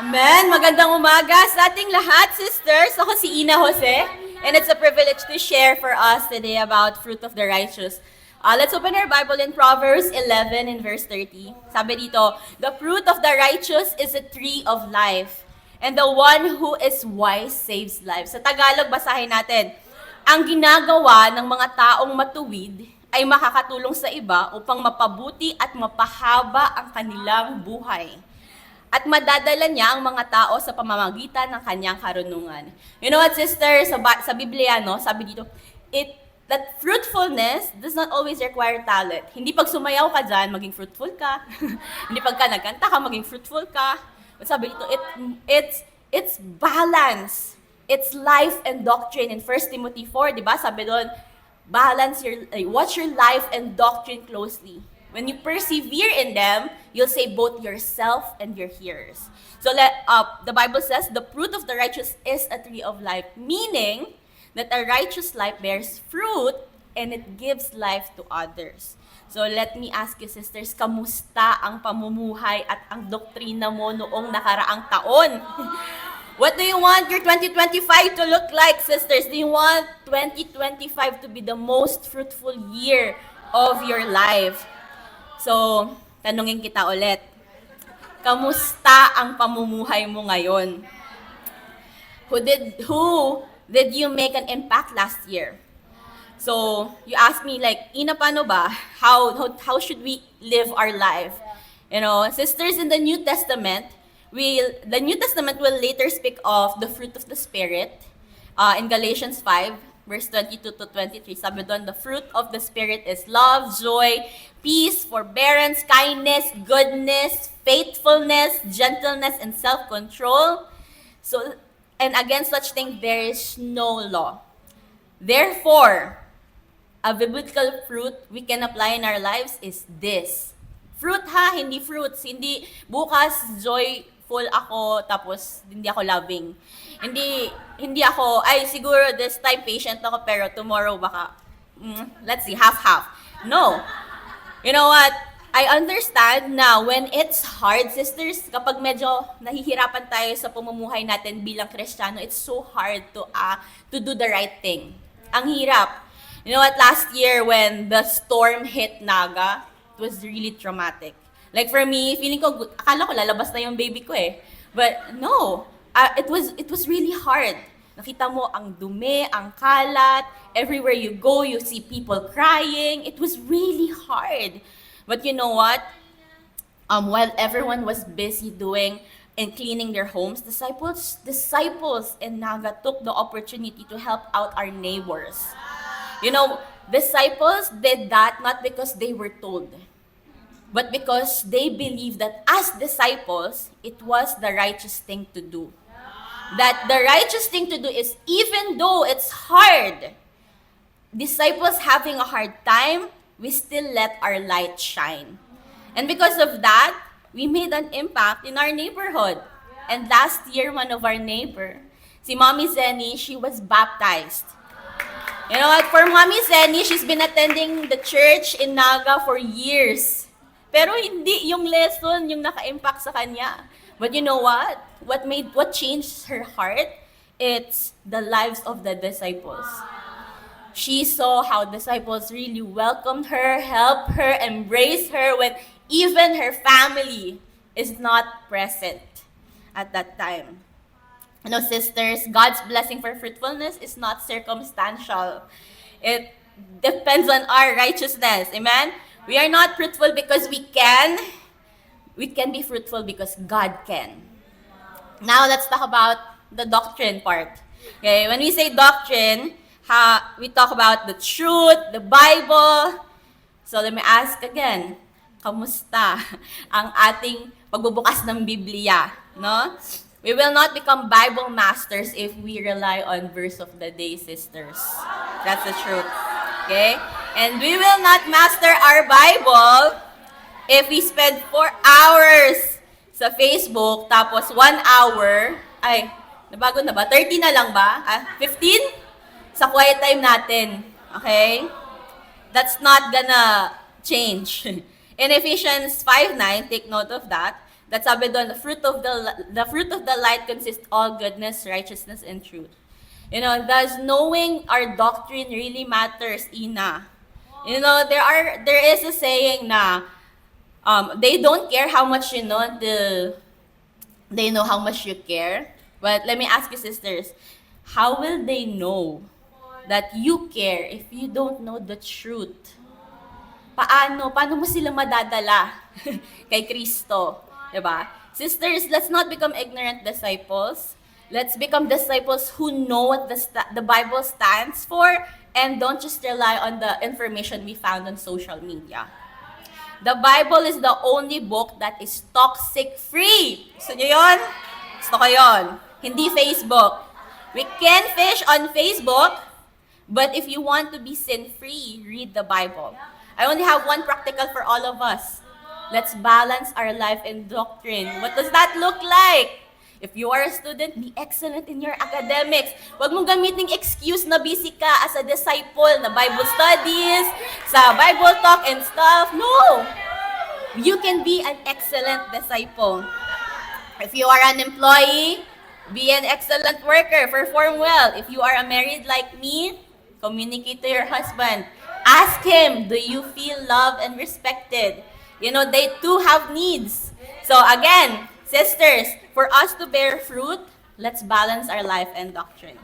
Amen! Magandang umaga sa ating lahat, sisters. Ako si Ina Jose, and it's a privilege to share for us today about fruit of the righteous. Let's open our Bible in Proverbs 11 and verse 30. Sabi dito, the fruit of the righteous is a tree of life, and the one who is wise saves lives. Sa Tagalog, basahin natin. Ang ginagawa ng mga taong matuwid ay makakatulong sa iba upang mapabuti at mapahaba ang kanilang buhay. At madadala niya ang mga tao sa pamamagitan ng kanyang karunungan. You know what, sister? Sa Biblia, no, sabi dito, that fruitfulness does not always require talent. Hindi pag sumayaw ka dyan, maging fruitful ka. Hindi pagka nagkanta ka, maging fruitful ka. But sabi dito, it's balance. It's life and doctrine. In 1 Timothy 4, di ba? Sabi doon, watch your life and doctrine closely. When you persevere in them, you'll save both yourself and your hearers. So the Bible says, the fruit of the righteous is a tree of life, meaning that a righteous life bears fruit and it gives life to others. So let me ask you, sisters, kamusta ang pamumuhay at ang doktrina mo noong nakaraang taon? What do you want your 2025 to look like, sisters? Do you want 2025 to be the most fruitful year of your life? So, tanungin kita ulit. Kamusta ang pamumuhay mo ngayon? Who did you make an impact last year? So, you ask me like, Ina, paano ba? How should we live our life? You know, sisters, in the New Testament, the New Testament will later speak of the fruit of the Spirit. In Galatians 5, verse 22 to 23, sabi doon, the fruit of the Spirit is love, joy, peace, forbearance, kindness, goodness, faithfulness, gentleness, and self-control. So, and against such things there is no law. Therefore, a biblical fruit we can apply in our lives is this. Fruit ha, hindi fruits. Hindi bukas joyful ako tapos hindi ako loving. Hindi ako, siguro this time patient ako pero tomorrow baka, let's see, half-half. No. You know what? I understand na when it's hard, sisters, kapag medyo nahihirapan tayo sa pamumuhay natin bilang Kristiyano, it's so hard to do the right thing. Ang hirap. You know what? Last year when the storm hit Naga, it was really traumatic. Like for me, feeling ko, akala ko lalabas na yung baby ko eh. But no, it was really hard. Nakita mo ang dumi, ang kalat, everywhere you go, you see people crying. It was really hard. But you know what? While everyone was busy doing and cleaning their homes, disciples in Naga took the opportunity to help out our neighbors. You know, disciples did that not because they were told, but because they believed that as disciples, it was the righteous thing to do. That the righteous thing to do is, even though it's hard, disciples having a hard time, we still let our light shine. And because of that, we made an impact in our neighborhood. And last year, one of our neighbor, si Mommy Zenny, she was baptized. You know what? For Mommy Zenny, she's been attending the church in Naga for years. Pero hindi yung lesson yung naka-impact sa kanya. But you know what? What changed her heart? It's the lives of the disciples. She saw how disciples really welcomed her, helped her, embraced her when even her family is not present at that time. You know, sisters, God's blessing for fruitfulness is not circumstantial. It depends on our righteousness. Amen? We are not fruitful because we can. We can be fruitful because God can. Now, let's talk about the doctrine part. Okay, when we say doctrine, we talk about the truth, the Bible. So, let me ask again, kamusta ang ating pagbubukas ng Biblia? No? We will not become Bible masters if we rely on verse of the day, sisters. That's the truth. Okay? And we will not master our Bible if we spend 4 hours sa Facebook, tapos 1 hour, nabago na ba? 30 na lang ba? 15? Sa quiet time natin. Okay? That's not gonna change. In Ephesians 5:9, take note of that. That sabi doon, the fruit of the light consists all goodness, righteousness, and truth. Thus knowing our doctrine really matters, Ina. There is a saying na they don't care how much you know, they know how much you care. But let me ask you, sisters, how will they know that you care if you don't know the truth? Paano mo sila madadala kay Kristo? Diba? Sisters, let's not become ignorant disciples. Let's become disciples who know what the Bible stands for and don't just rely on the information we found on social media. The Bible is the only book that is toxic-free. Gusto nyo yun? Gusto ko yun. Hindi Facebook. We can fish on Facebook, but if you want to be sin-free, read the Bible. I only have one practical for all of us. Let's balance our life and doctrine. What does that look like? If you are a student, be excellent in your academics. Huwag mong gamiting excuse na busy ka as a disciple na Bible studies, sa Bible talk and stuff. No! You can be an excellent disciple. If you are an employee, be an excellent worker. Perform well. If you are a married like me, communicate to your husband. Ask him, do you feel loved and respected? They too have needs. So again, sisters, for us to bear fruit, let's balance our life and doctrine.